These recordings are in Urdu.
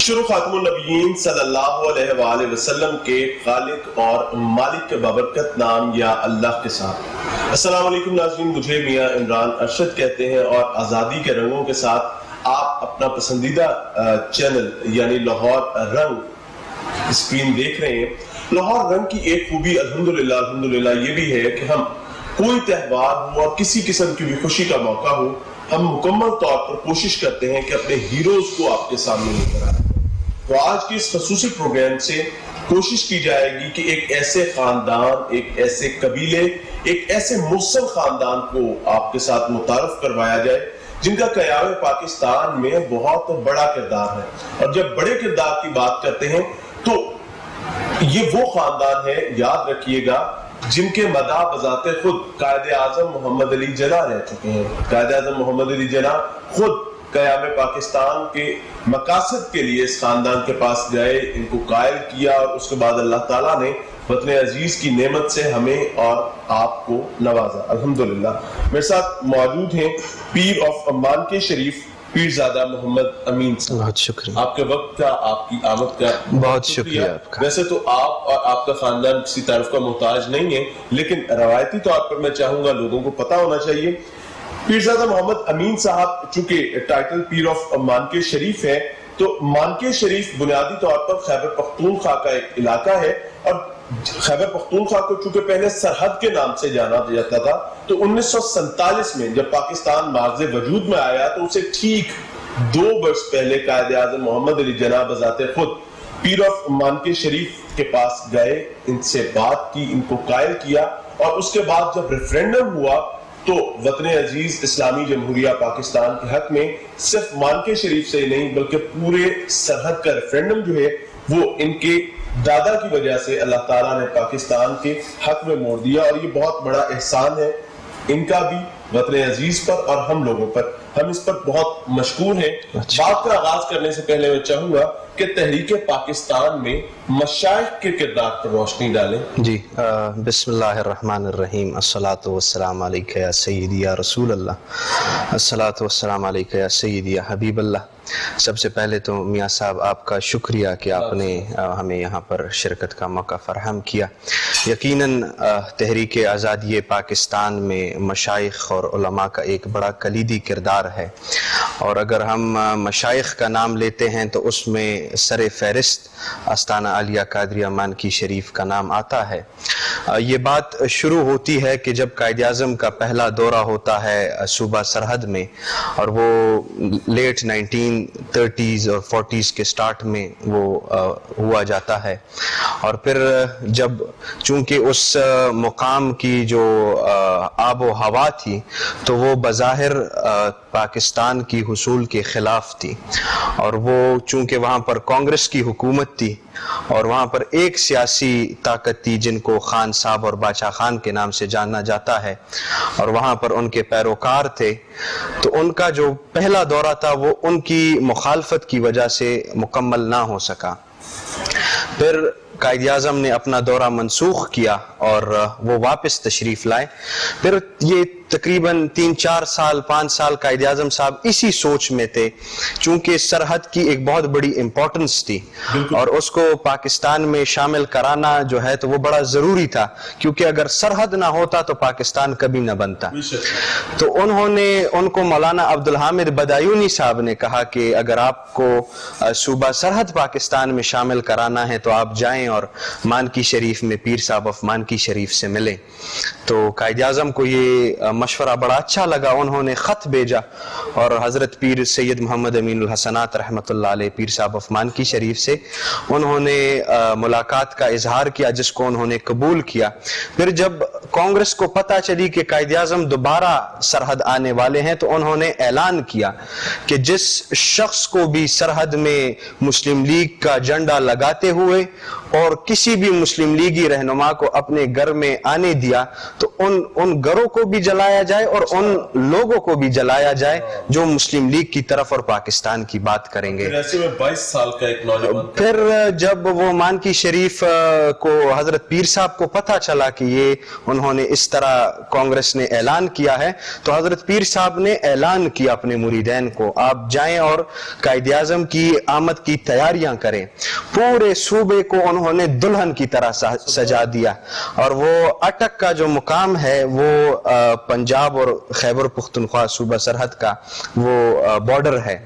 شروع خاتم النبیین صلی اللہ علیہ وآلہ وسلم کے خالق اور مالک کے بابرکت نام یا اللہ کے ساتھ۔ السلام علیکم ناظرین، مجھے میاں عمران ارشد کہتے ہیں اور آزادی کے رنگوں کے ساتھ آپ اپنا پسندیدہ چینل یعنی لاہور رنگ اسکرین دیکھ رہے ہیں۔ لاہور رنگ کی ایک خوبی الحمدللہ یہ بھی ہے کہ ہم کوئی تہوار ہو اور کسی قسم کی بھی خوشی کا موقع ہو، ہم مکمل طور پر کوشش کرتے ہیں کہ اپنے ہیروز کو آپ کے سامنے لے کر آئیں۔ تو آج کی اس خصوصی پروگرام سے کوشش کی جائے گی کہ ایک ایسے خاندان، ایک ایسے قبیلے، ایک ایسے محسن خاندان کو آپ کے ساتھ متعارف کروایا جائے جن کا قیام پاکستان میں بہت بڑا کردار ہے۔ اور جب بڑے کردار کی بات کرتے ہیں تو یہ وہ خاندان ہے، یاد رکھیے گا، جن کے مداح بذات خود قائد اعظم محمد علی جناح رہ چکے ہیں۔ قائد اعظم محمد علی جناح خود قیام پاکستان کے مقاصد کے لیے اس خاندان کے پاس گئے، ان کو قائل کیا، اور اس کے بعد اللہ تعالیٰ نے وطن عزیز کی نعمت سے ہمیں اور آپ کو نوازا الحمدللہ۔ میرے ساتھ موجود ہیں پیر آف عمان کے شریف پیرزادہ محمد امین صاحب۔ بہت شکریہ آپ کے وقت کا، آپ کی آمد کا بہت شکریہ آپ کا۔ ویسے تو آپ اور آپ کا خاندان کسی تعارف کا محتاج نہیں ہے، لیکن روایتی طور پر میں چاہوں گا لوگوں کو پتہ ہونا چاہیے۔ پیرزادہ محمد امین صاحب چونکہ ٹائٹل پیر آف مانکے شریف ہے، تو مانکے شریف بنیادی طور پر خیبر پختونخوا کا ایک علاقہ ہے، اور خیبر پختونخوا کو چونکہ پہلے سرحد کے نام سے جانا جاتا تھا، تو 1947 میں جب پاکستان ماغز وجود میں آیا تو اسے ٹھیک 2 برس پہلے قائد اعظم محمد علی جناح بذات خود پیر آف مانکے شریف کے پاس گئے، ان سے بات کی، ان کو قائل کیا، اور اس کے بعد جب ریفرینڈم ہوا تو وطن عزیز اسلامی جمہوریہ پاکستان کے حق میں صرف مانکے شریف سے ہی نہیں بلکہ پورے سرحد کا ریفرینڈم جو ہے وہ ان کے دادا کی وجہ سے اللہ تعالیٰ نے پاکستان کے حق میں موڑ دیا، اور یہ بہت بڑا احسان ہے ان کا بھی وطن عزیز پر اور ہم لوگوں پر۔ ہم اس پر بہت مشکور ہیں۔ بات کا آغاز کرنے سے پہلے میں چاہوں گا کہ تحریک پاکستان میں مشائخ کے کردار پر روشنی ڈالیں۔ جی بسم اللہ الرحمن الرحیم، الصلاۃ والسلام علیک یا سیدی یا رسول اللہ، الصلاۃ والسلام علیک یا سیدی یا حبیب اللہ۔ سب سے پہلے تو میاں صاحب آپ کا شکریہ کہ آپ نے ہمیں یہاں پر شرکت کا موقع فراہم کیا۔ یقیناً تحریک آزادی پاکستان میں مشائخ اور علماء کا ایک بڑا کلیدی کردار ہے، اور اگر ہم مشائخ کا نام لیتے ہیں تو اس میں سر فہرست آستانہ عالیہ قادریہ مانکی شریف کا نام آتا ہے۔ یہ بات شروع ہوتی ہے کہ جب قائد اعظم کا پہلا دورہ ہوتا ہے صوبہ سرحد میں، اور وہ لیٹ 1930s اور 40s کے سٹارٹ میں وہ ہوا جاتا ہے، اور پھر جب چونکہ اس مقام کی جو آب و ہوا تھی تو وہ بظاہر پاکستان کی حصول کے خلاف تھی، اور وہ چونکہ وہاں پر کانگریس کی حکومت تھی اور وہاں پر ایک سیاسی طاقت تھی جن کو خان صاحب اور باچا خان کے نام سے جانا جاتا ہے، اور وہاں پر ان کے پیروکار تھے، تو ان کا جو پہلا دورہ تھا وہ ان کی مخالفت کی وجہ سے مکمل نہ ہو سکا۔ پھر قائد اعظم نے اپنا دورہ منسوخ کیا اور وہ واپس تشریف لائے۔ پھر یہ تقریباً 3-4 سال 5 سال قائد اعظم صاحب اسی سوچ میں تھے، چونکہ سرحد کی ایک بہت بڑی امپورٹنس تھی اور اس کو پاکستان میں شامل کرانا جو ہے تو وہ بڑا ضروری تھا، کیونکہ اگر سرحد نہ ہوتا تو پاکستان کبھی نہ بنتا۔ تو ان کو مولانا عبدالحامد بدایونی صاحب نے کہا کہ اگر آپ کو صوبہ سرحد پاکستان میں شامل کرانا ہے تو آپ جائیں اور مانکی شریف میں پیر صاحب آف مانکی شریف سے ملیں۔ تو قائد اعظم کو یہ مشورہ بڑا اچھا لگا، انہوں نے خط بھیجا اور حضرت پیر سید محمد امین الحسنات رحمۃ اللہ علیہ پیر صاحب آف مانکی شریف سے انہوں نے ملاقات کا اظہار کیا، جس کو انہوں نے قبول کیا۔ پھر جب کانگریس کو پتہ چلی کہ قائد اعظم دوبارہ سرحد آنے والے ہیں تو انہوں نے اعلان کیا کہ جس شخص کو بھی سرحد میں مسلم لیگ کا جھنڈا لگاتے ہوئے اور کسی بھی مسلم لیگی رہنما کو اپنے گھر میں آنے دیا تو ان گھروں کو بھی جلا جلایا جائے اور ان لوگوں کو بھی جلایا جائے جو مسلم لیگ کی طرف اور پاکستان کی بات کریں گے. ایسے میں 22 سال کا ایک نوجوان پھر جب وہ مانکی شریف کو حضرت پیر صاحب کو پتہ چلا کہ یہ انہوں نے اس طرح کانگریس نے اعلان کیا ہے تو حضرت پیر صاحب نے اعلان کیا اپنے مریدین کو آپ جائیں اور قائد اعظم کی آمد کی تیاریاں کریں. پورے صوبے کو انہوں نے دلہن کی طرح سجا دیا اور وہ اٹک کا جو مقام ہے وہ پنجاب اور خیبر پختونخوا صوبہ سرحد کا وہ بارڈر ہے,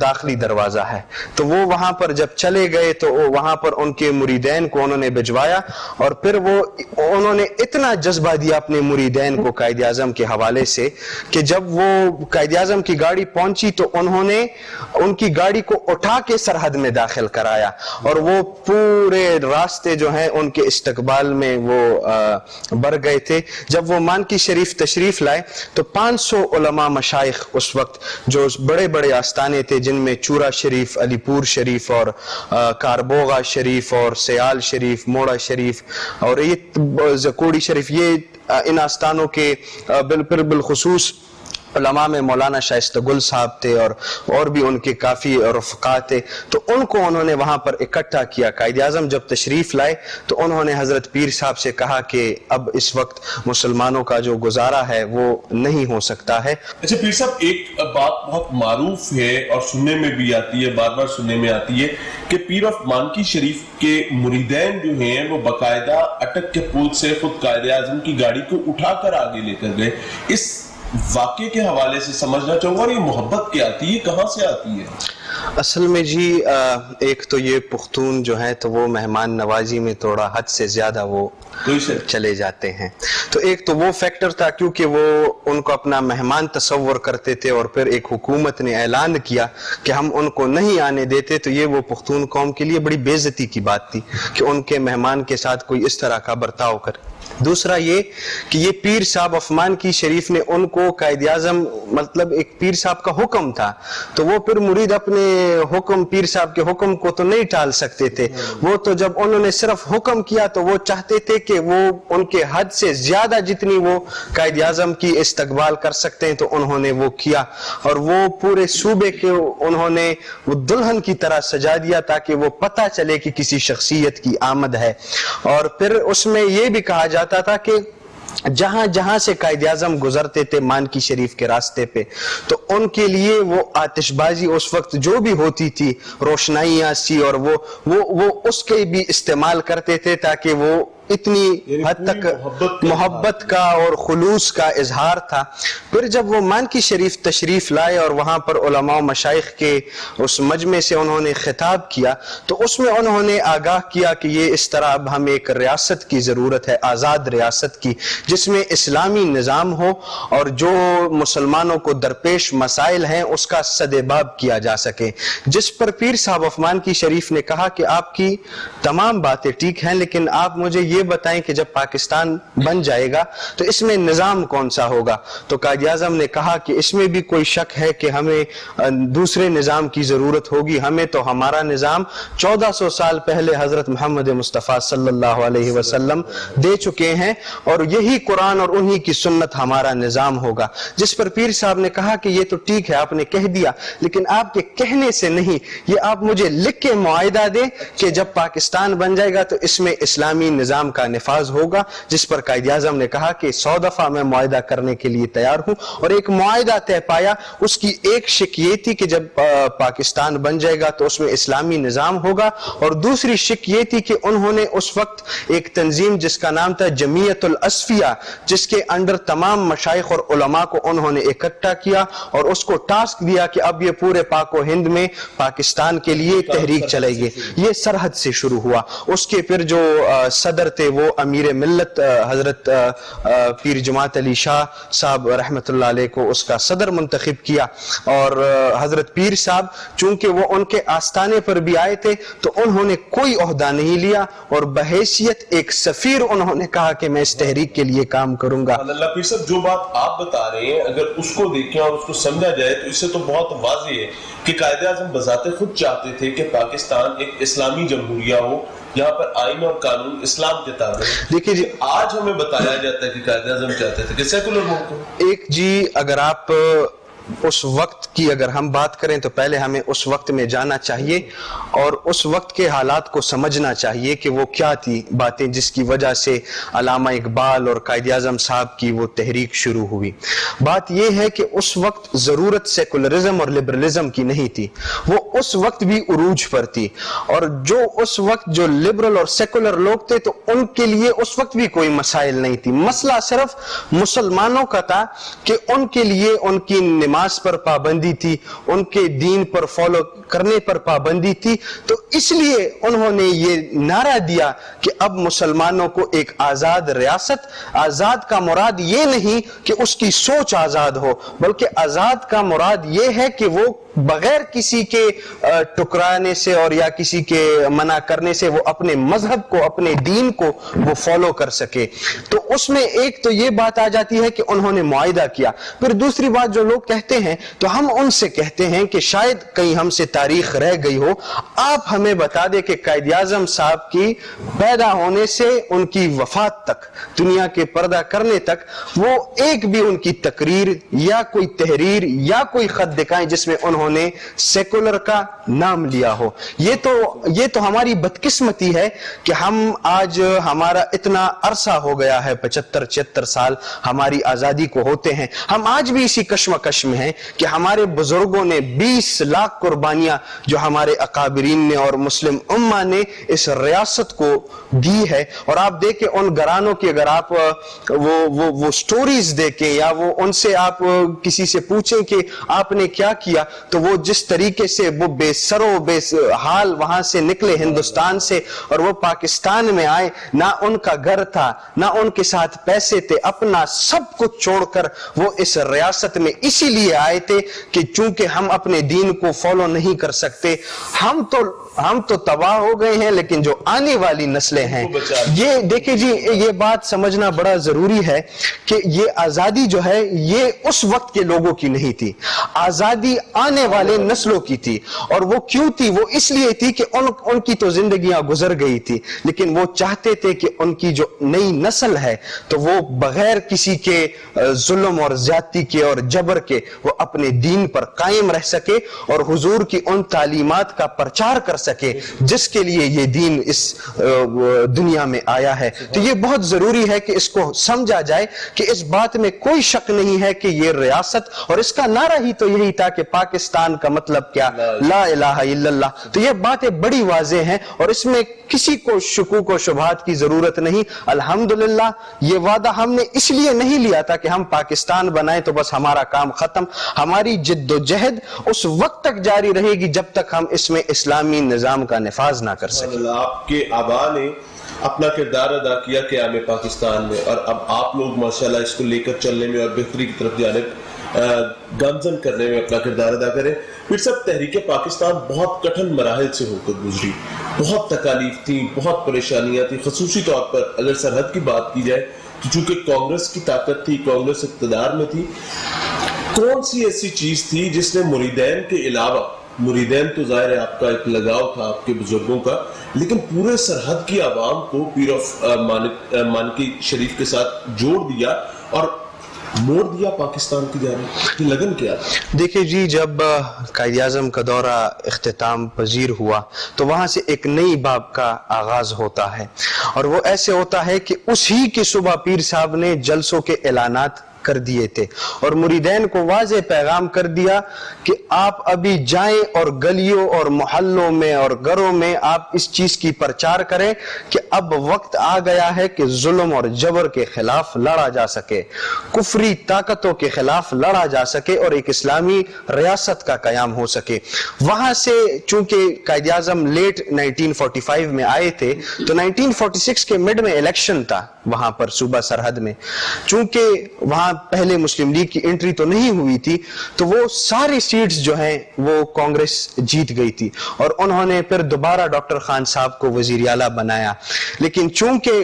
داخلی دروازہ ہے. تو وہ وہاں پر جب چلے گئے تو وہاں پر ان کے مریدین کو انہوں نے بھجوایا اور پھر انہوں نے اتنا جذبہ دیا اپنے مریدین کو قائد اعظم کے حوالے سے کہ جب وہ قائد اعظم کی گاڑی پہنچی تو انہوں نے ان کی گاڑی کو اٹھا کے سرحد میں داخل کرایا اور وہ پورے راستے جو ہیں ان کے استقبال میں وہ بر گئے تھے. جب وہ مانکی شریف تشریف لائے تو 500 علماء مشائخ اس وقت جو بڑے بڑے آستانے تھے جن میں چورا شریف, علی پور شریف اور کاربوغا شریف اور سیال شریف, موڑا شریف اور یہ زکوڑی شریف, یہ ان آستانوں کے بالخصوص علماء میں مولانا شائستہ گل صاحب تھے اور بھی ان کے کافی رفقا تھے. تو ان کو انہوں نے وہاں پر اکٹھا کیا. قائد اعظم جب تشریف لائے تو انہوں نے حضرت پیر صاحب سے کہا کہ اب اس وقت مسلمانوں کا جو گزارا ہے وہ نہیں ہو سکتا ہے. اچھا پیر صاحب, ایک بات بہت معروف ہے اور سننے میں بھی آتی ہے, بار بار سننے میں آتی ہے کہ پیر آف مانکی شریف کے مریدین جو ہیں وہ باقاعدہ اٹک کے پل سے خود قائد اعظم کی گاڑی کو اٹھا کر آگے لے کر گئے. اس واقعے کے حوالے سے سمجھنا چاہوں گا, اور یہ محبت کیا آتی ہے, کہاں سے آتی ہے؟ اصل میں جی ایک تو یہ پختون جو ہیں تو وہ مہمان نوازی میں تھوڑا حد سے زیادہ وہ چلے جاتے ہیں. تو ایک تو وہ فیکٹر تھا کیونکہ وہ ان کو اپنا مہمان تصور کرتے تھے اور پھر ایک حکومت نے اعلان کیا کہ ہم ان کو نہیں آنے دیتے, تو یہ وہ پختون قوم کے لیے بڑی بے عزتی کی بات تھی کہ ان کے مہمان کے ساتھ کوئی اس طرح کا برتاؤ کرے. دوسرا یہ کہ یہ پیر صاحب عثمان کی شریف نے ان کو قائد اعظم مطلب ایک پیر صاحب کا حکم تھا تو وہ پھر مرید اپنے حکم پیر صاحب کے حکم کو تو نہیں ٹال سکتے تھے. وہ تو جب انہوں نے صرف حکم کیا تو وہ چاہتے تھے کہ وہ ان کے حد سے زیادہ جتنی وہ قائد اعظم کی استقبال کر سکتے ہیں تو انہوں نے وہ کیا اور وہ پورے صوبے کے انہوں نے وہ دلہن کی طرح سجا دیا تاکہ وہ پتہ چلے کہ کسی شخصیت کی آمد ہے. اور پھر اس میں یہ بھی کہا جاتا تھا کہ جہاں جہاں سے قائد اعظم گزرتے تھے مانکی شریف کے راستے پہ تو ان کے لیے وہ آتش بازی اس وقت جو بھی ہوتی تھی, روشنائیاں سی, اور وہ اس کے بھی استعمال کرتے تھے تاکہ وہ اتنی حد تک محبت کا اور خلوص کا اظہار تھا. پھر جب وہ مانکی شریف تشریف لائے اور وہاں پر علماء و مشائخ کے اس مجمع سے انہوں نے خطاب کیا تو اس میں انہوں نے آگاہ کیا کہ یہ اس طرح اب ہمیں ایک ریاست کی ضرورت ہے, آزاد ریاست کی, جس میں اسلامی نظام ہو اور جو مسلمانوں کو درپیش مسائل ہیں اس کا سدباب کیا جا سکے. جس پر پیر صاحب عثمان کی شریف نے کہا کہ آپ کی تمام باتیں ٹھیک ہیں لیکن آپ مجھے یہ بتائیں کہ جب پاکستان بن جائے گا تو اس میں نظام کون سا ہوگا. تو قائد اعظم نے کہا کہ اس میں بھی کوئی شک ہے کہ ہمیں دوسرے نظام کی ضرورت ہوگی, ہمیں تو ہمارا نظام 1400 سال پہلے حضرت محمد مصطفیٰ صلی اللہ علیہ وسلم دے چکے ہیں اور یہی قرآن اور انہی کی سنت ہمارا نظام ہوگا. جس پر پیر صاحب نے کہا کہ یہ تو ٹھیک ہے آپ نے کہہ دیا لیکن آپ کے کہنے سے نہیں, یہ آپ مجھے لکھ کے معاہدہ دیں کہ جب پاکستان بن جائے گا تو اس میں اسلامی نظام کا نفاذ ہوگا. جس پر قائد اعظم نے کہا کہ 100 دفعہ میں معاہدہ کرنے کے لیے تیار ہوں اور ایک معاہدہ طے پایا. اس کی ایک شک یہ تھی کہ جب پاکستان بن جائے گا تو اس میں اسلامی نظام ہوگا اور دوسری شک یہ تھی کہ انہوں نے اس وقت ایک تنظیم جس کا نام تھا جمعیت الاسفیہ جس کے اندر تمام مشائخ اور علماء کو انہوں نے اکٹھا کیا اور اس کو ٹاسک دیا کہ اب یہ پورے پاک و ہند میں پاکستان کے لیے تحریک چلے گی. یہ سرحد سے شروع ہوا. اس کے پھر جو صدر تھے وہ امیر ملت حضرت پیر جماعت علی شاہ صاحب رحمت اللہ علیہ کو اس کا صدر منتخب کیا اور حضرت پیر صاحب چونکہ وہ ان کے آستانے پر بھی آئے تھے تو انہوں نے کوئی عہدہ نہیں لیا اور بحیثیت ایک سفیر انہوں نے کہا کہ میں اس تحریک کے لیے کام کروں گا. اللہ پیر صاحب جو بات آپ بتا رہے ہیں اگر اس کو دیکھیں اور اس کو سمجھا جائے تو اس سے تو بہت واضح ہے کہ قائد اعظم بذات خود چاہتے تھے کہ پاکستان ایک اسلامی جمہوریہ ہو یہاں پر آئین اور قانون اسلام کے تابع ہے. دیکھیے جی، آج ہمیں بتایا جاتا ہے کہ قائد اعظم چاہتے تھے کہ سیکولر ملک ہو. ایک جی اگر آپ اس وقت کی اگر ہم بات کریں تو پہلے ہمیں اس وقت میں جانا چاہیے اور اس وقت کے حالات کو سمجھنا چاہیے کہ وہ کیا تھی باتیں جس کی وجہ سے علامہ اقبال اور قائد اعظم صاحب کی وہ تحریک شروع ہوئی. بات یہ ہے کہ اس وقت ضرورت سیکولرزم اور لبرلزم کی نہیں تھی، وہ اس وقت بھی عروج پر تھی، اور جو اس وقت جو لبرل اور سیکولر لوگ تھے تو ان کے لیے اس وقت بھی کوئی مسائل نہیں تھی. مسئلہ صرف مسلمانوں کا تھا کہ ان کے لیے ان کی نماز پر پابندی تھی، ان کے دین پر فالو کرنے پر پابندی تھی. تو اس لیے انہوں نے یہ نعرہ دیا کہ اب مسلمانوں کو ایک آزاد ریاست، آزاد کا مراد یہ نہیں کہ اس کی سوچ آزاد ہو، بلکہ آزاد کا مراد یہ ہے کہ وہ بغیر کسی کے ٹکرانے سے اور یا کسی کے منع کرنے سے وہ اپنے مذہب کو، اپنے دین کو وہ فالو کر سکے. تو اس میں ایک تو یہ بات آ جاتی ہے کہ انہوں نے معاہدہ کیا. پھر دوسری بات جو لوگ کہتے ہیں تو ہم ان سے کہتے ہیں کہ شاید کہیں ہم سے تاریخ رہ گئی ہو، آپ ہمیں بتا دیں کہ قائد اعظم صاحب کی پیدا ہونے سے ان کی وفات تک، دنیا کے پردہ کرنے تک، وہ ایک بھی ان کی تقریر یا کوئی تحریر یا کوئی خط دکھائیں جس میں انہوں نے سیکولر کا نام لیا ہو. یہ تو ہماری بدقسمتی ہے کہ ہم آج، ہمارا اتنا عرصہ ہو گیا ہے، 75-76 سال ہماری آزادی کو ہوتے ہیں، ہم آج بھی اسی کشمکش میں ہیں کہ ہمارے بزرگوں نے 20 لاکھ قربانیاں جو ہمارے اکابرین نے اور مسلم امہ نے اس ریاست کو دی ہے. اور آپ دیکھیں ان گھرانوں کی، اگر آپ وہ سٹوریز دیکھیں یا وہ ان سے آپ کسی سے پوچھیں کہ آپ نے کیا کیا، تو وہ جس طریقے سے وہ بے سر و بے حال وہاں سے نکلے ہندوستان سے اور وہ پاکستان میں آئے، نہ ان کا گھر تھا، نہ ان کے ساتھ پیسے تھے، اپنا سب کچھ چھوڑ کر وہ اس ریاست میں اسی لیے آئے تھے کہ چونکہ ہم اپنے دین کو فالو نہیں کر سکتے، ہم تو تباہ ہو گئے ہیں، لیکن جو آنے والی نسلیں ہیں، یہ دیکھیں جی، یہ بات سمجھنا بڑا ضروری ہے کہ یہ آزادی جو ہے یہ اس وقت کے لوگوں کی نہیں تھی، آزادی آنے والے نسلوں کی تھی. اور وہ کیوں تھی؟ وہ اس لیے تھی کہ ان کی تو زندگیاں گزر گئی تھی، لیکن وہ چاہتے تھے کہ ان کی جو نئی نسل ہے تو وہ بغیر کسی کے ظلم اور زیادتی کے اور جبر کے وہ اپنے دین پر قائم رہ سکے اور حضور کی ان تعلیمات کا پرچار کر سکے جس کے لیے یہ دین اس دنیا میں آیا ہے. تو یہ بہت ضروری ہے کہ اس کو سمجھا جائے کہ اس بات میں کوئی شک نہیں ہے کہ یہ ریاست، اور اس کا نعرہ ہی تو یہی تھا کہ پاکستان کا مطلب کیا؟ لا الہ الا اللہ. تو یہ باتیں بڑی واضح ہیں اور اس میں کسی کو شکوک و شبہات کی ضرورت نہیں. الحمدللہ یہ وعدہ ہم نے اس لیے نہیں لیا تھا کہ ہم پاکستان بنائیں تو بس ہمارا کام ختم. ہماری جد و جہد اس وقت تک جاری رہے گی جب تک ہم اس میں اسلامی نظام کا نفاذ نہ کر سکیں. آپ کے آبا نے اپنا کردار ادا کیا قیام پاکستان میں، اور اب آپ لوگ ماشاءاللہ اس کو لے کر چلنے میں اور بہتری کی طرف جانب گامزن کرنے میں اپنا کردار ادا کریں. پھر سب تحریک پاکستان بہت کٹھن مراحل سے ہو کر گزری، بہت تکالیف تھی، بہت پریشانیاں تھی. خصوصی طور پر اگر سرحد کی بات کی جائے تو چونکہ کانگریس کی طاقت تھی، کانگریس اقتدار میں تھی، کون سی ایسی چیز تھی جس نے مریدین کے علاوہ، مریدین تو ظاہر ہے آپ کا ایک لگاؤ تھا آپ کے بزرگوں کا، لیکن پورے سرحد کی عوام کو پیر آف مانکی شریف کے ساتھ جوڑ دیا اور موڑ دیا پاکستان کی جانب؟ لگن کیا؟ دیکھیں جی، جب قائد اعظم کا دورہ اختتام پذیر ہوا تو وہاں سے ایک نئی باب کا آغاز ہوتا ہے، اور وہ ایسے ہوتا ہے کہ اسی کی صبح پیر صاحب نے جلسوں کے اعلانات کر دیے تھے اور مریدین کو واضح پیغام کر دیا کہ آپ ابھی جائیں اور گلیوں اور محلوں میں اور گھروں میں آپ اس چیز کی پرچار کریں کہ اب وقت آ گیا ہے کہ ظلم اور جبر کے خلاف لڑا جا سکے، کفری طاقتوں کے خلاف لڑا جا سکے اور ایک اسلامی ریاست کا قیام ہو سکے. وہاں سے چونکہ قائد اعظم لیٹ 1945 میں آئے تھے تو 1946 کے مڈ میں الیکشن تھا وہاں پر صوبہ سرحد میں. چونکہ وہاں پہلے مسلم لیگ کی انٹری تو نہیں ہوئی تھی تو وہ ساری سیٹس جو ہیں وہ کانگریس جیت گئی تھی اور انہوں نے پھر دوبارہ ڈاکٹر خان صاحب کو وزیر اعلیٰ بنایا. لیکن چونکہ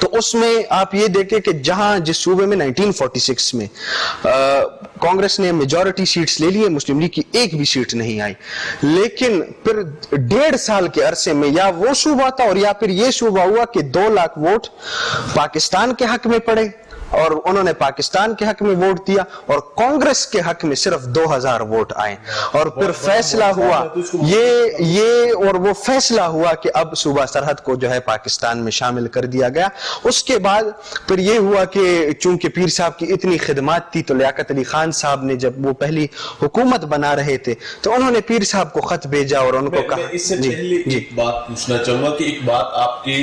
تو اس میں آپ یہ دیکھیں کہ جہاں جس صوبے میں 1946 میں کانگریس نے میجورٹی سیٹس لے لیے، مسلم لیگ کی ایک بھی سیٹ نہیں آئی، لیکن پھر 1.5 سال کے عرصے میں یا وہ صوبہ تھا اور یا پھر یہ صوبہ ہوا کہ 2 لاکھ ووٹ پاکستان کے حق میں پڑے اور انہوں نے پاکستان کے حق میں ووٹ دیا، اور کانگریس کے حق میں صرف 2000 ووٹ آئے، اور پھر فیصلہ ہوا یہ اور وہ فیصلہ ہوا کہ اب صوبہ سرحد کو جو ہے پاکستان میں شامل کر دیا گیا۔ اس کے بعد پھر یہ ہوا کہ چونکہ پیر صاحب کی اتنی خدمات تھی تو لیاقت علی خان صاحب نے جب وہ پہلی حکومت بنا رہے تھے تو انہوں نے پیر صاحب کو خط بھیجا اور ان کو کہا۔ اس سے پہلے ایک بات پوچھنا چاہوں گا کہ ایک بات آپ کے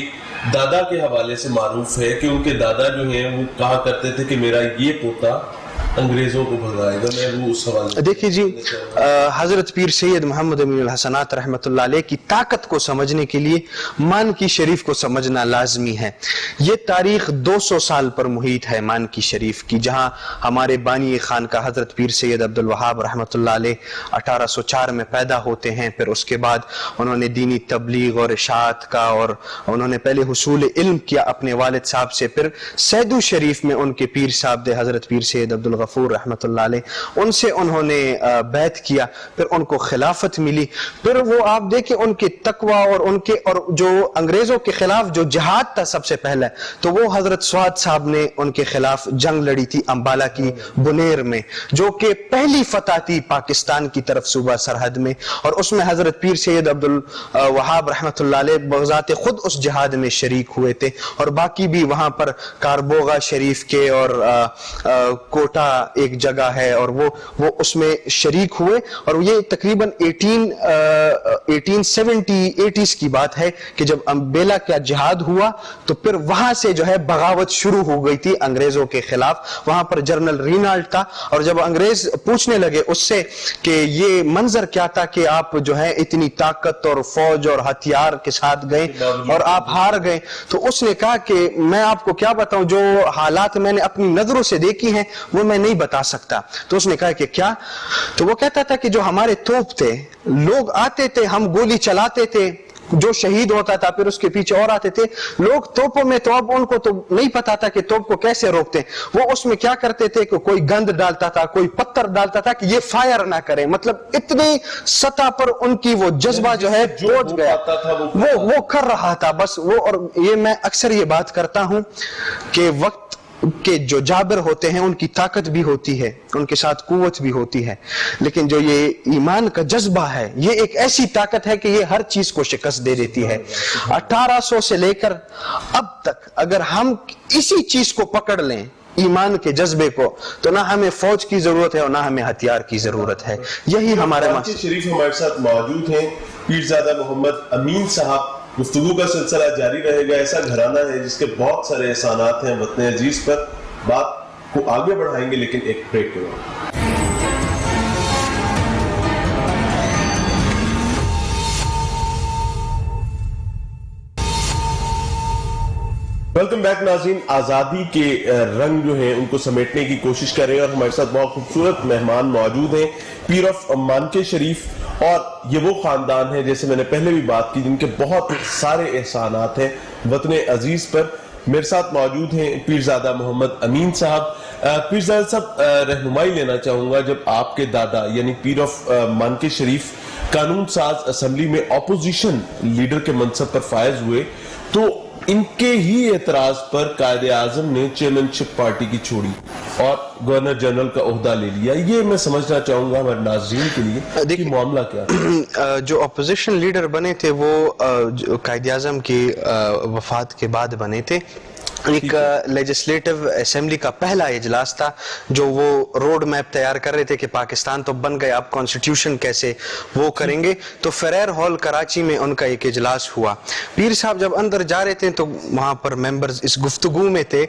دادا کے حوالے سے معروف ہے کہ ان کے دادا جو ہیں وہ کہا کرتے تھے کہ میرا یہ پوتا انگریزوں کو بھگائے گا، میں وہ اس حوالے دیکھیے جی، حضرت پیر سید محمد امین الحسنات رحمۃ اللہ علیہ کی طاقت کو سمجھنے کے لیے مانکی شریف کو سمجھنا لازمی ہے۔ یہ تاریخ 200 سال پر محیط ہے مانکی شریف کی، جہاں ہمارے بانی خانقاہ حضرت پیر سید عبد الوہاب رحمۃ اللہ علیہ 1804 میں پیدا ہوتے ہیں۔ پھر اس کے بعد انہوں نے دینی تبلیغ اور اشاعت کا، اور انہوں نے پہلے حصول علم کیا اپنے والد صاحب سے، پھر سیدو شریف میں ان کے پیر صاحب دے حضرت پیر سید عبد الغفور رحمۃ اللہ علیہ، ان سے انہوں نے بیعت کیا، پھر ان کو خلافت ملی۔ پھر وہ آپ دیکھیں ان کے تقوی اور جو انگریزوں کے خلاف جو جہاد تھا سب سے پہلے، تو وہ حضرت سعد صاحب نے ان کے خلاف جنگ لڑی تھی امبالہ کی بنیر میں، جو کہ پہلی فتح تھی پاکستان کی طرف صوبہ سرحد میں، اور اس میں حضرت پیر سید عبد الوہاب رحمۃ اللہ علیہ بذات خود اس جہاد میں شریک ہوئے تھے، اور باقی بھی وہاں پر کاربوغا شریف کے اور کوٹا ایک جگہ ہے اور وہ اس میں شریک ہوئے، اور یہ تقریباً 1870 کی بات ہے کہ جب امبیلا کا جہاد ہوا تو پھر وہاں سے جو ہے بغاوت شروع ہو گئی تھی انگریزوں کے خلاف۔ وہاں پر جنرل رینالڈ تھا، اور جب انگریز پوچھنے لگے اس سے کہ یہ منظر کیا تھا کہ آپ جو ہے اتنی طاقت اور فوج اور ہتھیار کے ساتھ گئے اور آپ ہار گئے، تو اس نے کہا کہ میں آپ کو کیا بتاؤں، جو حالات میں نے اپنی نظروں سے دیکھی ہیں وہ میں نہیں بتا سکتا۔ تو اس نے کہا کہ کیا؟ تو وہ کہتا تھا کہ جو ہمارے توپ تھے، لوگ آتے تھے، ہم گولی چلاتے تھے، جو شہید ہوتا تھا پھر اس کے پیچھے اور آتے تھے لوگ توپوں میں، تو اب ان کو تو نہیں پتا تھا کہ توپ کو کیسے روکتے، وہ اس میں کیا کرتے تھے کہ کوئی گند ڈالتا تھا، کوئی پتھر ڈالتا تھا کہ یہ فائر نہ کرے، مطلب اتنی سطح پر ان کی وہ جذبہ جو ہے پہنچ گیا، وہ کر رہا تھا بس وہ۔ اور یہ میں اکثر یہ بات کرتا ہوں کہ وقت کہ جو جابر ہوتے ہیں ان کی طاقت بھی ہوتی ہے، ان کے ساتھ قوت بھی ہوتی ہے، لیکن جو یہ ایمان کا جذبہ ہے یہ ایک ایسی طاقت ہے کہ یہ ہر چیز کو شکست دے دیتی ہے۔ 1800 سے لے کر اب تک اگر ہم اسی چیز کو پکڑ لیں، ایمان کے جذبے کو، تو نہ ہمیں فوج کی ضرورت ہے اور نہ ہمیں ہتھیار کی ضرورت ہے۔ یہی ہمارے مانکی شریف ہمارے ساتھ موجود ہیں پیرزادہ محمد امین صاحب۔ گفتگو کا سلسلہ جاری رہے گا۔ ایسا گھرانہ ہے جس کے بہت سارے احسانات ہیں وطن عزیز پر، بات کو آگے بڑھائیں گے لیکن ایک بریک کے بعد۔ ویلکم بیک ناظرین، آزادی کے رنگ جو ہیں ان کو سمیٹنے کی کوشش کر رہے ہیں، اور ہمارے ساتھ بہت خوبصورت مہمان موجود ہیں، پیر آف مانکی شریف، اور یہ وہ خاندان ہے جیسے میں نے پہلے بھی بات کی جن کے بہت سارے احسانات ہیں وطن عزیز پر۔ میرے ساتھ موجود ہیں پیرزادہ محمد امین صاحب۔ پیرزادہ صاحب، رہنمائی لینا چاہوں گا، جب آپ کے دادا یعنی پیر آف مانکی شریف قانون ساز اسمبلی میں اپوزیشن لیڈر کے منصب پر فائز ہوئے تو ان کے ہی اعتراض پر قائد اعظم نے چیئرمین شپ پارٹی کی چھوڑی اور گورنر جنرل کا عہدہ لے لیا۔ یہ میں سمجھنا چاہوں گا ہمارے ناظرین کے لیے کہ معاملہ کیا؟ جو اپوزیشن لیڈر بنے تھے وہ قائد اعظم کی وفات کے بعد بنے تھے۔ ایک لیجسلیٹو اسمبلی کا پہلا اجلاس تھا جو وہ روڈ میپ تیار کر رہے تھے کہ پاکستان تو بن گئے، اب کانسٹیٹیوشن کیسے وہ کریں گے، تو فریر ہال کراچی میں ان کا ایک اجلاس ہوا۔ پیر صاحب جب اندر جا رہے تھے تو وہاں پر ممبرز اس گفتگو میں تھے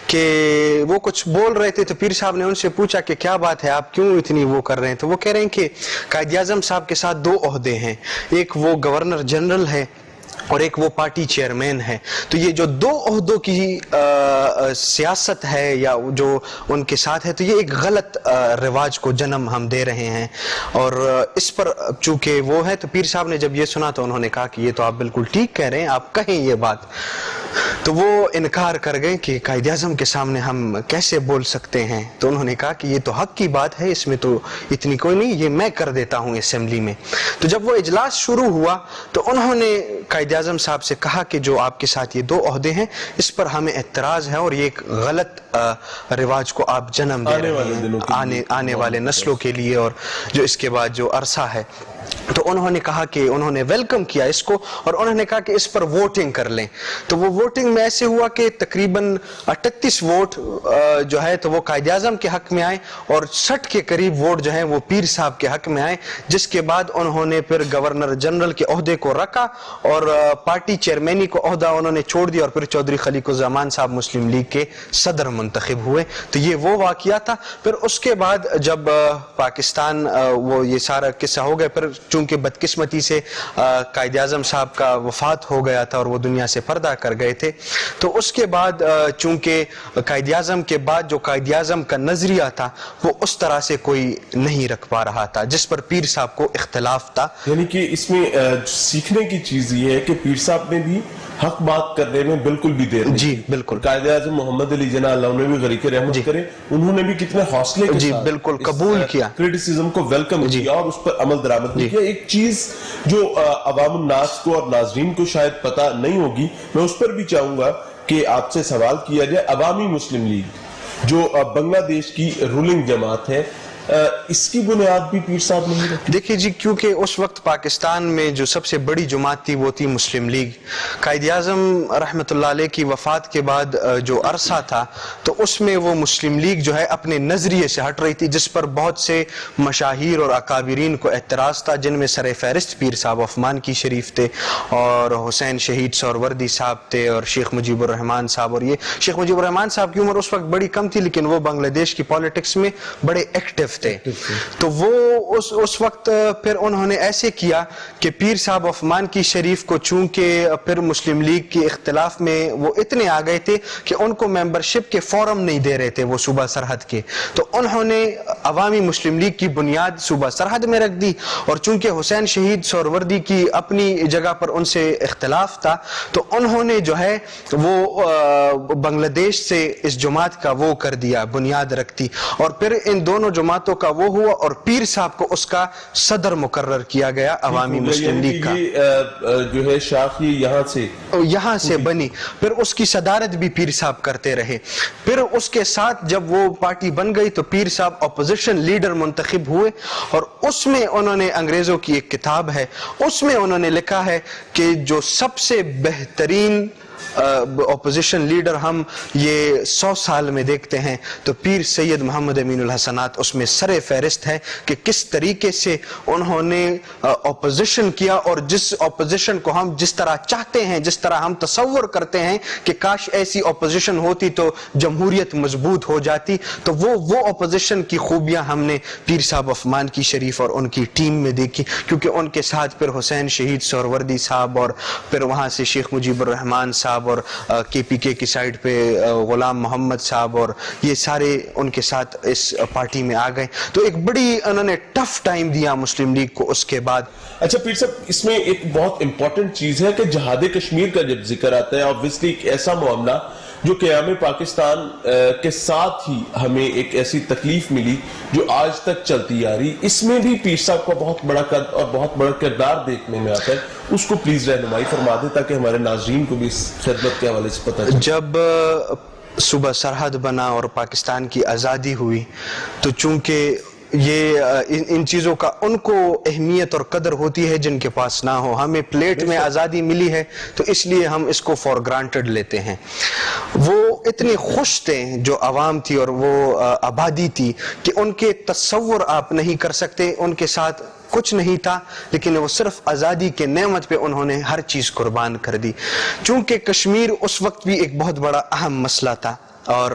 کہ وہ کچھ بول رہے تھے، تو پیر صاحب نے ان سے پوچھا کہ کیا بات ہے، آپ کیوں اتنی وہ کر رہے ہیں؟ تو وہ کہہ رہے ہیں کہ قائد اعظم صاحب کے ساتھ 2 عہدے ہیں، ایک وہ گورنر جنرل ہے اور ایک وہ پارٹی چیئرمین ہے، تو یہ جو 2 عہدوں کی سیاست ہے یا جو ان کے ساتھ ہے، تو یہ ایک غلط رواج کو جنم ہم دے رہے ہیں، اور اس پر چونکہ وہ ہے، تو پیر صاحب نے جب یہ سنا تو انہوں نے کہا کہ یہ تو آپ بالکل ٹھیک کہہ رہے ہیں، آپ کہیں یہ بات۔ تو وہ انکار کر گئے کہ قائد اعظم کے سامنے ہم کیسے بول سکتے ہیں. تو انہوں نے کہا کہ یہ تو حق کی بات ہے, اس میں تو اتنی کوئی نہیں, یہ میں کر دیتا ہوں اسمبلی میں. تو جب وہ اجلاس شروع ہوا تو انہوں نے قائد اعظم صاحب سے کہا کہ جو آپ کے ساتھ یہ 2 عہدے ہیں اس پر ہمیں اعتراض ہے, اور یہ ایک غلط رواج کو آپ جنم دے رہے ہیں آنے والے نسلوں کے لیے, اور جو اس کے بعد جو عرصہ ہے. تو انہوں نے کہا کہ انہوں نے ویلکم کیا اس کو, اور انہوں نے کہا کہ اس پر ووٹنگ کر لیں. تو وہ ووٹنگ میں ایسے ہوا کہ تقریباً 38 ووٹ جو ہے تو وہ قائد اعظم کے حق میں آئے, اور 60 کے قریب ووٹ جو ہیں وہ پیر صاحب کے حق میں آئے, جس کے بعد انہوں نے پھر گورنر جنرل کے عہدے کو رکھا اور پارٹی چیئرمینی کو عہدہ انہوں نے چھوڑ دیا, اور پھر چودھری خلیق الرحمان صاحب مسلم لیگ کے صدر منتخب ہوئے. تو یہ وہ واقعہ تھا. پھر اس کے بعد جب پاکستان وہ یہ سارا قصہ ہو گیا, پھر چونکہ بدقسمتی سے قائد اعظم صاحب کا وفات ہو گیا تھا اور وہ دنیا سے پردہ کر گئے تھے, تو اس کے بعد چونکہ قائد اعظم کے بعد جو قائد اعظم کا نظریہ تھا وہ اس طرح سے کوئی نہیں رکھ پا رہا تھا جس پر پیر صاحب کو اختلاف تھا. یعنی کہ اس میں سیکھنے کی چیز یہ ہے کہ پیر صاحب نے بھی حق بات کرنے میں بالکل بھی دیر نہیں. جی بالکل. قائد اعظم محمد علی جناح اللہ انہیں بھی غریق رحمت کرے, انہوں نے بھی کتنے حوصلے کے ساتھ بالکل قبول کیا, کرٹیسزم کو ویلکم کیا اور اس پر عمل درآمد کیا. ایک چیز جو عوام الناس کو اور ناظرین کو شاید پتہ نہیں ہوگی, میں اس پر بھی چاہوں گا کہ آپ سے سوال کیا جائے. عوامی مسلم لیگ جو بنگلہ دیش کی رولنگ جماعت ہے, اس کی بنیاد بھی پیر صاحب نہیں رکھی. دیکھیے جی, کیونکہ اس وقت پاکستان میں جو سب سے بڑی جماعت تھی وہ تھی مسلم لیگ. قائد اعظم رحمۃ اللہ علیہ کی وفات کے بعد جو عرصہ تھا تو اس میں وہ مسلم لیگ جو ہے اپنے نظریے سے ہٹ رہی تھی, جس پر بہت سے مشاہیر اور اکابرین کو اعتراض تھا, جن میں سر فہرست پیر صاحب عثمان کی شریف تھے, اور حسین شہید سہروردی صاحب تھے, اور شیخ مجیب الرحمان صاحب. اور یہ شیخ مجیب الرحمان صاحب کی عمر اس وقت بڑی کم تھی, لیکن وہ بنگلہ دیش کی پالیٹکس میں بڑے ایکٹیو تھے. تو وہ اس وقت پھر انہوں نے ایسے کیا کہ پیر صاحب عثمان کی شریف کو چونکہ پھر مسلم لیگ کے اختلاف میں وہ اتنے آ گئے تھے کہ ان کو ممبرشپ کے فارم نہیں دے رہے تھے وہ صوبہ سرحد کے, تو انہوں نے عوامی مسلم لیگ کی بنیاد صوبہ سرحد میں رکھ دی. اور چونکہ حسین شہید سہروردی کی اپنی جگہ پر ان سے اختلاف تھا, تو انہوں نے جو ہے وہ بنگلہ دیش سے اس جماعت کا وہ کر دیا, بنیاد رکھ دی, اور پھر ان دونوں جماعتوں کا وہ ہوا, اور پیر صاحب کو اس کا صدر مقرر کیا گیا عوامی مسلم لیگ کا. جو ہے شاخ یہاں سے بنی, پھر اس کی صدارت بھی پیر صاحب کرتے رہے. پھر اس کے ساتھ جب وہ پارٹی بن گئی تو پیر صاحب اپوزیشن لیڈر منتخب ہوئے, اور اس میں انہوں نے, انگریزوں کی ایک کتاب ہے اس میں انہوں نے لکھا ہے کہ جو سب سے بہترین اپوزیشن لیڈر ہم یہ 100 سال میں دیکھتے ہیں تو پیر سید محمد امین الحسنات اس میں سر فہرست ہے, کہ کس طریقے سے انہوں نے اپوزیشن کیا, اور جس اپوزیشن کو ہم جس طرح چاہتے ہیں, جس طرح ہم تصور کرتے ہیں کہ کاش ایسی اپوزیشن ہوتی تو جمہوریت مضبوط ہو جاتی, تو وہ اپوزیشن کی خوبیاں ہم نے پیر صاحب عثمان کی شریف اور ان کی ٹیم میں دیکھی, کیونکہ ان کے ساتھ پھر حسین شہید سہروردی صاحب, اور پھر وہاں سے شیخ مجیب الرحمان صاحب, اور کے پی کے کی سائڈ پہ غلام محمد صاحب, اور یہ سارے ان کے ساتھ اس پارٹی میں آ گئے. تو ایک بڑی انہوں نے ٹف ٹائم دیا مسلم لیگ کو اس کے بعد. اچھا پیر صاحب, اس میں ایک بہت امپورٹنٹ چیز ہے کہ جہاد کشمیر کا جب ذکر آتا ہے, obviously ایک ایسا معاملہ جو قیام پاکستان کے ساتھ ہی ہمیں ایک ایسی تکلیف ملی جو آج تک چلتی آ رہی, اس میں بھی پیر صاحب کا بہت بڑا قد اور بہت بڑا کردار دیکھنے میں آتا ہے, اس کو پلیز رہنمائی فرما دیں تاکہ ہمارے ناظرین کو بھی اس خدمت کے حوالے سے پتہ چلے. جب صوبہ سرحد بنا اور پاکستان کی آزادی ہوئی تو چونکہ یہ ان چیزوں کا ان کو اہمیت اور قدر ہوتی ہے جن کے پاس نہ ہو, ہمیں پلیٹ میں آزادی ملی ہے تو اس لیے ہم اس کو فار گرانٹڈ لیتے ہیں. وہ اتنے خوش تھے جو عوام تھی اور وہ آبادی تھی کہ ان کے تصور آپ نہیں کر سکتے, ان کے ساتھ کچھ نہیں تھا, لیکن وہ صرف آزادی کے نعمت پہ انہوں نے ہر چیز قربان کر دی. چونکہ کشمیر اس وقت بھی ایک بہت بڑا اہم مسئلہ تھا, اور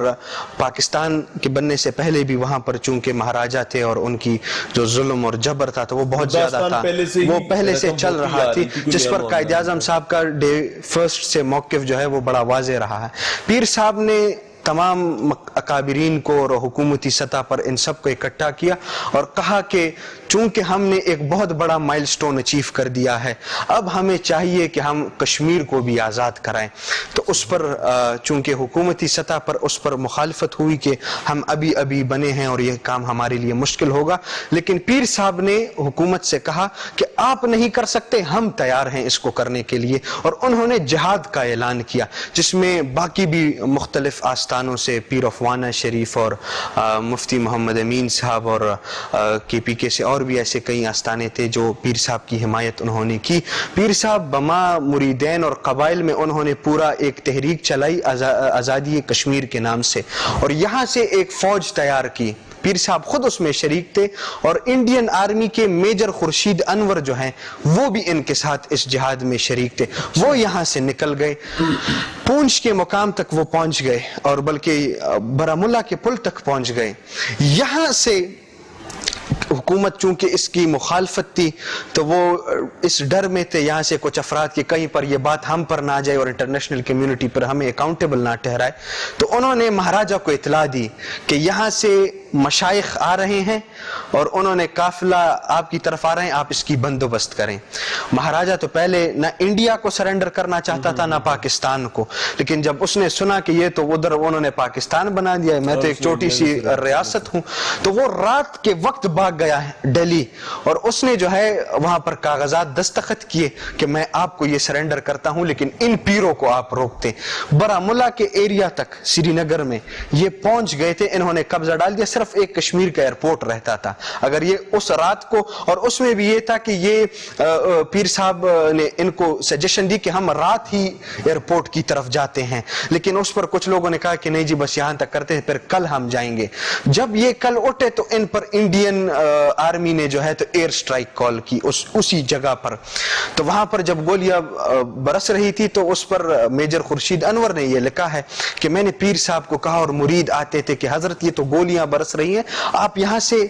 پاکستان کے بننے سے پہلے بھی وہاں پر چونکہ مہاراجہ تھے اور ان کی جو ظلم اور جبر تھا تو وہ بہت زیادہ تھا, وہ پہلے سے چل رہا تھی, جس پر قائد اعظم صاحب کا ڈے فرسٹ سے موقف جو ہے وہ بڑا واضح رہا ہے. پیر صاحب نے تمام اکابرین کو اور حکومتی سطح پر ان سب کو اکٹھا کیا اور کہا کہ چونکہ ہم نے ایک بہت بڑا مائل سٹون اچیو کر دیا ہے، اب ہمیں چاہیے کہ ہم کشمیر کو بھی آزاد کرائیں۔ تو اس پر چونکہ حکومتی سطح پر اس پر مخالفت ہوئی کہ ہم ابھی بنے ہیں اور یہ کام ہمارے لیے مشکل ہوگا، لیکن پیر صاحب نے حکومت سے کہا کہ آپ نہیں کر سکتے، ہم تیار ہیں اس کو کرنے کے لیے، اور انہوں نے جہاد کا اعلان کیا، جس میں باقی بھی مختلف آستانوں سے پیر افوانہ شریف اور مفتی محمد امین صاحب اور کے پی کے سے اور بھی ایسے کئی آستانے تھے جو پیر صاحب کی حمایت انہوں نے کی۔ پیر صاحب بما مریدین اور قبائل میں انہوں نے پورا ایک تحریک چلائی آزادی کشمیر کے نام سے، اور یہاں سے ایک فوج تیار کی۔ پیر صاحب خود اس میں شریک تھے، اور انڈین آرمی کے میجر خورشید انور جو ہیں وہ بھی ان کے ساتھ اس جہاد میں شریک تھے۔ وہ یہاں سے نکل گئے، پونچھ کے مقام تک وہ پہنچ گئے، اور بلکہ بارہمولہ کے پل تک پہنچ گئے۔ یہاں سے حکومت چونکہ اس کی مخالفت تھی تو وہ اس ڈر میں تھے یہاں سے کچھ افراد کہ کہیں پر یہ بات ہم پر نہ جائے اور انٹرنیشنل کمیونٹی پر ہمیں اکاؤنٹیبل نہ ٹھہرائے، تو انہوں نے مہاراجہ کو اطلاع دی کہ یہاں سے مشائخ آ رہے ہیں اور انہوں نے قافلہ آپ کی طرف آ رہے ہیں، آپ اس کی بندوبست کریں۔ مہاراجہ تو پہلے نہ انڈیا کو سرنڈر کرنا چاہتا تھا نہ پاکستان کو، لیکن جب اس نے سنا کہ یہ تو ادھر انہوں نے پاکستان بنا دیا، میں تو ایک چھوٹی سی ریاست ہوں، تو وہ رات کے وقت بھاگ گیا ہے دہلی، اور اس نے جو ہے وہاں پر کاغذات دستخط کیے کہ میں آپ کو یہ سرنڈر کرتا ہوں، لیکن ان پیروں کو آپ روکتے۔ بارہمولہ کے ایریا تک سری نگر میں یہ پہنچ گئے تھے، انہوں نے قبضہ ڈال دیا، صرف ایک کشمیر کا ایئرپورٹ رہتا تھا۔ اگر یہ اس رات کو، اور اس میں بھی یہ تھا کہ یہ پیر صاحب نے ان کو سجیشن دی کہ ہم رات ہی ایئرپورٹ کی طرف جاتے ہیں، لیکن اس پر کچھ لوگوں نے کہا کہ نہیں جی بس یہاں تک کرتے ہیں، پھر کل ہم جائیں گے۔ جب یہ کل اٹھے تو ان پر انڈین آرمی نے جو ہے تو ایئر سٹرائک کال کی اسی جگہ پر، تو وہاں پر جب گولیاں برس رہی تھی تو اس پر میجر خورشید انور نے یہ لکھا ہے کہ میں نے پیر صاحب کو کہا، اور مرید آتے تھے کہ حضرت یہ تو گولیاں برس رہی ہیں، آپ یہاں سے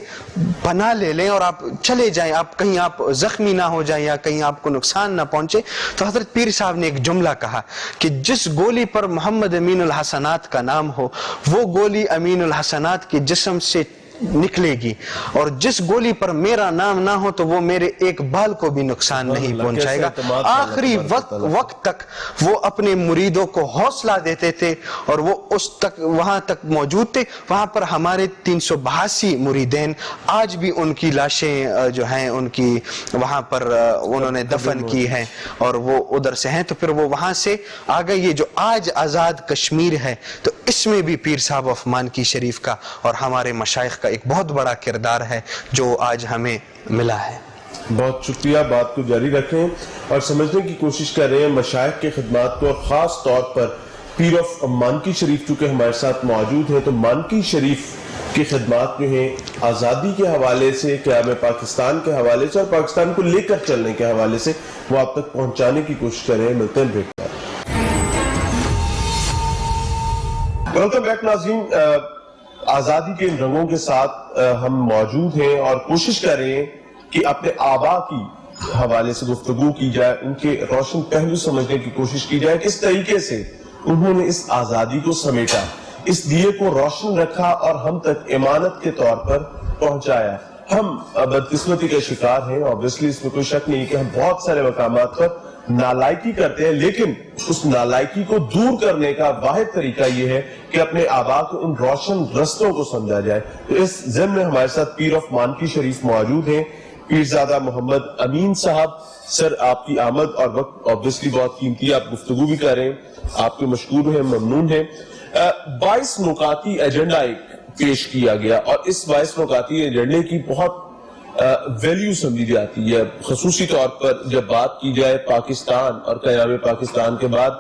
پناہ لے لیں اور آپ چلے جائیں، آپ کہیں آپ زخمی نہ ہو جائیں یا کہیں آپ کو نقصان نہ پہنچے۔ تو حضرت پیر صاحب نے ایک جملہ کہا کہ جس گولی پر محمد امین الحسنات کا نام ہو وہ گولی امین الحسنات کے جسم سے نکلے گی، اور جس گولی پر میرا نام نہ ہو تو وہ میرے ایک بال کو بھی نقصان نہیں پہنچائے گا۔ آخری وقت تک وہ اپنے مریدوں کو حوصلہ دیتے تھے، اور وہ اس تک وہاں تک موجود تھے۔ وہاں پر ہمارے 382 مریدین آج بھی ان کی لاشیں جو ہیں ان کی وہاں پر انہوں نے دفن کی ہیں، اور وہ ادھر سے ہیں، تو پھر وہ وہاں سے آگے یہ جو آج آزاد کشمیر ہے تو اس میں بھی پیر صاحب آف مانکی شریف کا اور ہمارے مشائخ کا ایک بہت بڑا کردار ہے جو آج ہمیں ملا ہے۔ بہت شکریہ، بات کو جاری رکھیں اور سمجھنے کی کوشش کر رہے ہیں مشائخ کے خدمات کو، اور خاص طور پر پیر آف مانکی شریف چونکہ ہمارے ساتھ موجود ہیں، تو مانکی شریف کی خدمات جو ہیں آزادی کے حوالے سے، قیام پاکستان کے حوالے سے اور پاکستان کو لے کر چلنے کے حوالے سے وہ آپ تک پہنچانے کی کوشش کر رہے ہیں۔ ملتے ہیں بریک پر۔ ویلکم بیک ناظرین، آزادی کے ان رنگوں کے ساتھ ہم موجود ہیں اور کوشش کر رہے ہیں کہ اپنے آبا کی حوالے سے گفتگو کی جائے، ان کے روشن پہلو سمجھنے کی کوشش کی جائے، کس طریقے سے انہوں نے اس آزادی کو سمیٹا، اس دیے کو روشن رکھا اور ہم تک امانت کے طور پر پہنچایا۔ ہم بدقسمتی کا شکار ہیں، obviously اس میں کوئی شک نہیں کہ ہم بہت سارے مقامات پر نالائکی کرتے ہیں، لیکن اس نالائکی کو دور کرنے کا واحد طریقہ یہ ہے کہ اپنے آبا کو ان روشن رستوں کو سمجھا جائے۔ تو اس ضمن میں ہمارے ساتھ پیر آف مانکی شریف موجود ہیں، پیرزادہ محمد امین صاحب۔ سر، آپ کی آمد اور وقت obviously بہت قیمتی ہے، آپ گفتگو بھی کر رہے ہیں، آپ کے مشکور ہیں، ممنون ہیں۔ 22 نکاتی ایجنڈا ایک پیش کیا گیا، اور اس 22 نکاتی ایجنڈے کی بہت ویلیو سمجھی جاتی ہے، خصوصی طور پر جب بات کی جائے پاکستان اور قیام پاکستان کے بعد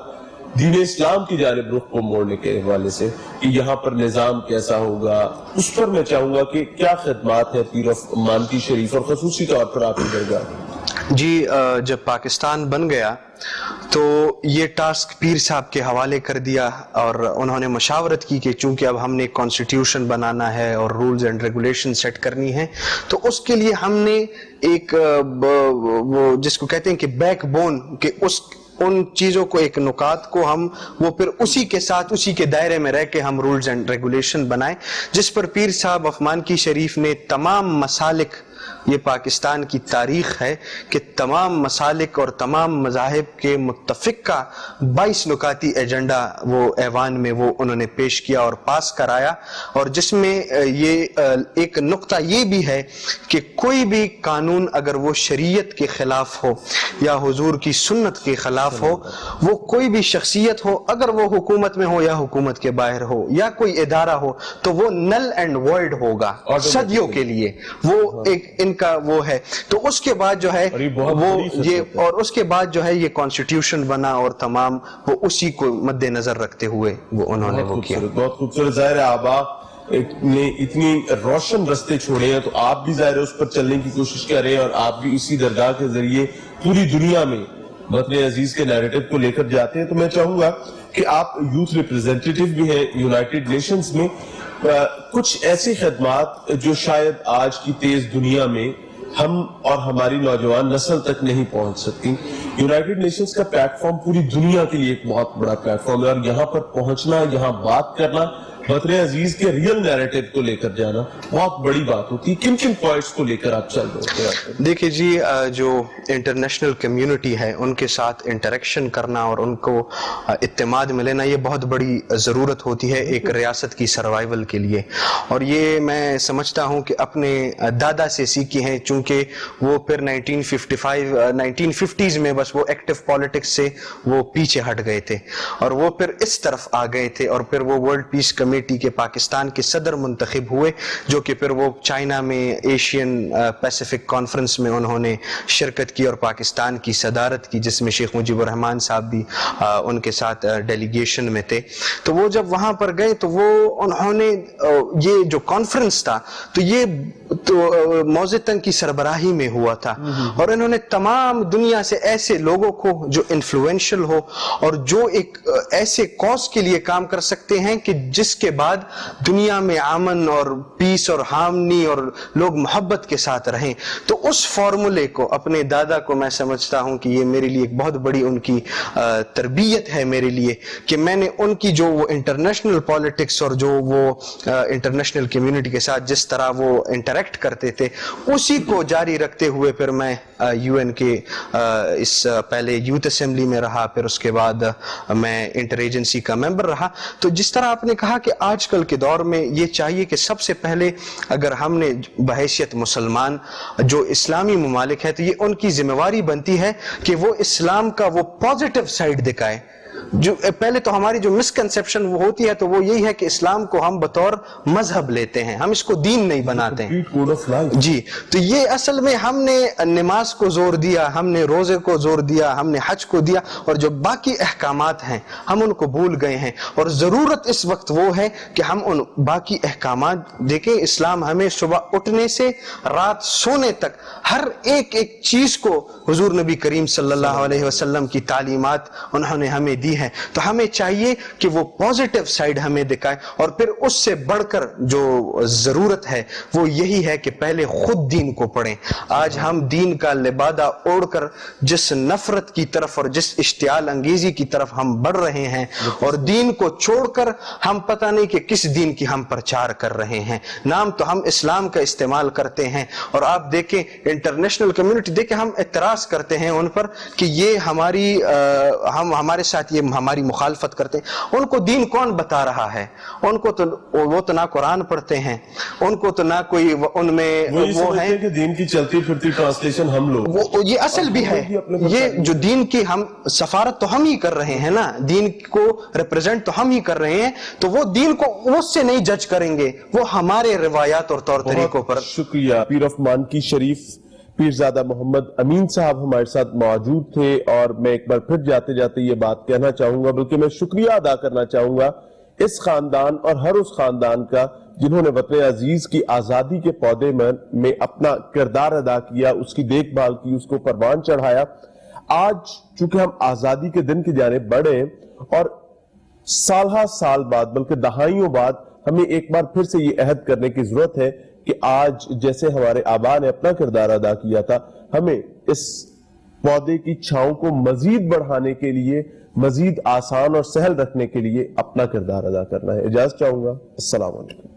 دین اسلام کی جانب رخ کو موڑنے کے حوالے سے کہ یہاں پر نظام کیسا ہوگا، اس پر میں چاہوں گا کہ کیا خدمات ہے پیر آف مانکی شریف اور خصوصی طور پر آپ کی درگاہ؟ جی، جب پاکستان بن گیا تو یہ ٹاسک پیر صاحب کے حوالے کر دیا، اور انہوں نے مشاورت کی کہ چونکہ اب ہم نے کانسٹیٹیوشن بنانا ہے اور رولز اینڈ ریگولیشن سیٹ کرنی ہے، تو اس کے لیے ہم نے ایک وہ جس کو کہتے ہیں کہ بیک بون، کہ ان چیزوں کو، ایک نکات کو ہم وہ پھر اسی کے ساتھ اسی کے دائرے میں رہ کے ہم رولز اینڈ ریگولیشن بنائیں، جس پر پیر صاحب آف مانکی شریف نے تمام مسالک یہ پاکستان کی تاریخ ہے کہ تمام مسالک اور تمام مذاہب کے متفقہ 22 نکاتی ایجنڈا وہ ایوان میں وہ انہوں نے پیش کیا اور پاس کرایا، اور جس میں یہ ایک نقطہ یہ بھی ہے کہ کوئی بھی قانون اگر وہ شریعت کے خلاف ہو یا حضور کی سنت کے خلاف ہو، وہ کوئی بھی شخصیت ہو، اگر وہ حکومت میں ہو یا حکومت کے باہر ہو یا کوئی ادارہ ہو، تو وہ نل اینڈ وائڈ ہوگا صدیوں کے لیے. وہ ایک ان کا وہ ہے. تو اس کے بعد جو ہے وہ یہ، اور اس کے بعد جو ہے یہ کانسٹیٹیوشن بنا اور تمام وہ اسی کو مد نظر رکھتے ہوئے وہ انہوں نے وہ کیا. بہت خوبصورت. ظاہر آبا نے اتنی روشن رستے چھوڑے ہیں، تو آپ بھی ظاہر اس پر چلنے کی کوشش کر رہے ہیں، اور آپ بھی اسی درگاہ کے ذریعے پوری دنیا میں وطن عزیز کے نیریٹو کو لے کر جاتے ہیں. تو میں چاہوں گا کہ آپ یوتھ ریپریزنٹیٹیو بھی ہیں یونائٹڈ نیشنز میں، کچھ ایسی خدمات جو شاید آج کی تیز دنیا میں ہم اور ہماری نوجوان نسل تک نہیں پہنچ سکتی. یونائٹڈ نیشنز کا پلیٹ فارم پوری دنیا کے لیے ایک بہت بڑا پلیٹ فارم ہے، اور یہاں پر پہنچنا، یہاں بات کرنا، وطن عزیز کے ریئل نیریٹو کو لے کر جانا بہت بڑی بات ہوتی ہے. کن کن پوائنٹس کو لے کر آپ چل رہے ہیں؟ دیکھیں جی، جو انٹرنیشنل کمیونٹی ہے ان کے ساتھ انٹریکشن کرنا اور ان کو اعتماد میں لینا، یہ بہت بڑی ضرورت ہوتی ہے ایک ریاست کی سروائیول کے لیے. اور یہ میں سمجھتا ہوں کہ اپنے دادا سے سیکھی ہیں، چونکہ وہ پھر 1950s میں بس وہ ایکٹیو پالیٹکس سے وہ پیچھے ہٹ گئے تھے، اور وہ پھر اس طرف آ گئے تھے، اور پھر وہ ورلڈ پیس کمیٹی کے پاکستان کے صدر منتخب ہوئے، جو کہ پھر وہ چائنا میں ایشین پیسیفک کانفرنس میں انہوں نے شرکت کی اور پاکستان کی صدارت کی، جس میں شیخ مجیب الرحمان صاحب بھی ان کے ساتھ ڈیلیگیشن میں تھے. تو وہ جب وہاں پر گئے تو وہ انہوں نے یہ جو کانفرنس تھا تو یہ موزتن کی سربراہی میں ہوا تھا، اور انہوں نے تمام دنیا سے ایسے لوگوں کو جو انفلوئنشل ہو اور جو ایک ایسے کاز کے لیے کام کر سکتے ہیں کہ جس کے بعد دنیا میں امن اور پیس اور ہارمنی اور لوگ محبت کے ساتھ رہیں. تو اس فارمولے کو اپنے دادا کو میں سمجھتا ہوں کہ یہ میرے لیے ایک بہت بڑی ان کی تربیت ہے میرے لیے، کہ میں نے ان کی جو وہ انٹرنیشنل پالیٹکس اور جو وہ انٹرنیشنل کمیونٹی کے ساتھ جس طرح وہ انٹریکٹ کرتے تھے، اسی کو جاری رکھتے ہوئے پھر میں یو این کے اس پہلے یوتھ اسمبلی میں رہا، پھر اس کے بعد میں انٹر ایجنسی کا ممبر رہا. تو جس طرح آپ نے کہا کہ آج کل کے دور میں یہ چاہیے کہ سب سے پہلے اگر ہم نے بحیثیت مسلمان جو اسلامی ممالک ہے، تو یہ ان کی ذمہ داری بنتی ہے کہ وہ اسلام کا وہ پازیٹیو سائڈ دکھائے. جو پہلے تو ہماری جو مسکنسیپشن وہ ہوتی ہے تو وہ یہی ہے کہ اسلام کو ہم بطور مذہب لیتے ہیں، ہم اس کو دین نہیں بناتے ہیں. جی، تو یہ اصل میں ہم نے نماز کو زور دیا، ہم نے روزے کو زور دیا، ہم نے حج کو دیا، اور جو باقی احکامات ہیں ہم ان کو بھول گئے ہیں. اور ضرورت اس وقت وہ ہے کہ ہم ان باقی احکامات دیکھیں. اسلام ہمیں صبح اٹھنے سے رات سونے تک ہر ایک چیز کو حضور نبی کریم صلی اللہ علیہ وسلم کی تعلیمات انہوں نے ہمیں دی ہے. تو ہمیں چاہیے کہ وہ پازیٹیو سائڈ ہمیں دکھائے، اور پھر اس سے بڑھ کر جو ضرورت ہے وہ یہی ہے کہ پہلے خود دین کو پڑھیں. آج ہم دین کا لبادہ اوڑھ کر جس نفرت کی طرف اور جس اشتعال انگیزی کی طرف ہم بڑھ رہے ہیں، اور دین کو چھوڑ کر ہم پتہ نہیں کہ کس دین کی ہم پرچار کر رہے ہیں. نام تو ہم اسلام کا استعمال کرتے ہیں، اور آپ دیکھیں انٹرنیشنل کمیونٹی، دیکھیں ہم اعتراض کرتے ہیں ان پر کہ یہ ہمارے ساتھ یہ ہماری مخالفت کرتے ہیں. ان کو دین کون بتا رہا ہے؟ ان کو تو وہ تو نہ قرآن پڑھتے ہیں، ان کو تو نہ کوئی ان میں وہ ہے کہ دین کی چلتی پھرتی ٹرانسلیشن ہم لوگ، وہ یہ اصل بھی ہے. یہ جو دین کی ہم سفارت تو ہم ہی کر رہے ہیں نا، دین کو ریپرزینٹ تو ہم ہی کر رہے ہیں، تو وہ دین کو اس سے نہیں جج کریں گے، وہ ہمارے روایات اور طور طریقوں پر. شکریہ. پیر آف مانکی شریف پیرزادہ محمد امین صاحب ہمارے ساتھ موجود تھے، اور میں ایک بار پھر جاتے جاتے یہ بات کہنا چاہوں گا، بلکہ میں شکریہ ادا کرنا چاہوں گا اس خاندان اور ہر اس خاندان کا جنہوں نے وطن عزیز کی آزادی کے پودے میں اپنا کردار ادا کیا، اس کی دیکھ بھال کی، اس کو پروان چڑھایا. آج چونکہ ہم آزادی کے دن کی جانب بڑھے، اور سالہ سال بعد بلکہ دہائیوں بعد ہمیں ایک بار پھر سے یہ عہد کرنے کی ضرورت ہے کہ آج جیسے ہمارے آبا نے اپنا کردار ادا کیا تھا، ہمیں اس پودے کی چھاؤں کو مزید بڑھانے کے لیے، مزید آسان اور سہل رکھنے کے لیے اپنا کردار ادا کرنا ہے. اجازت چاہوں گا. السلام علیکم.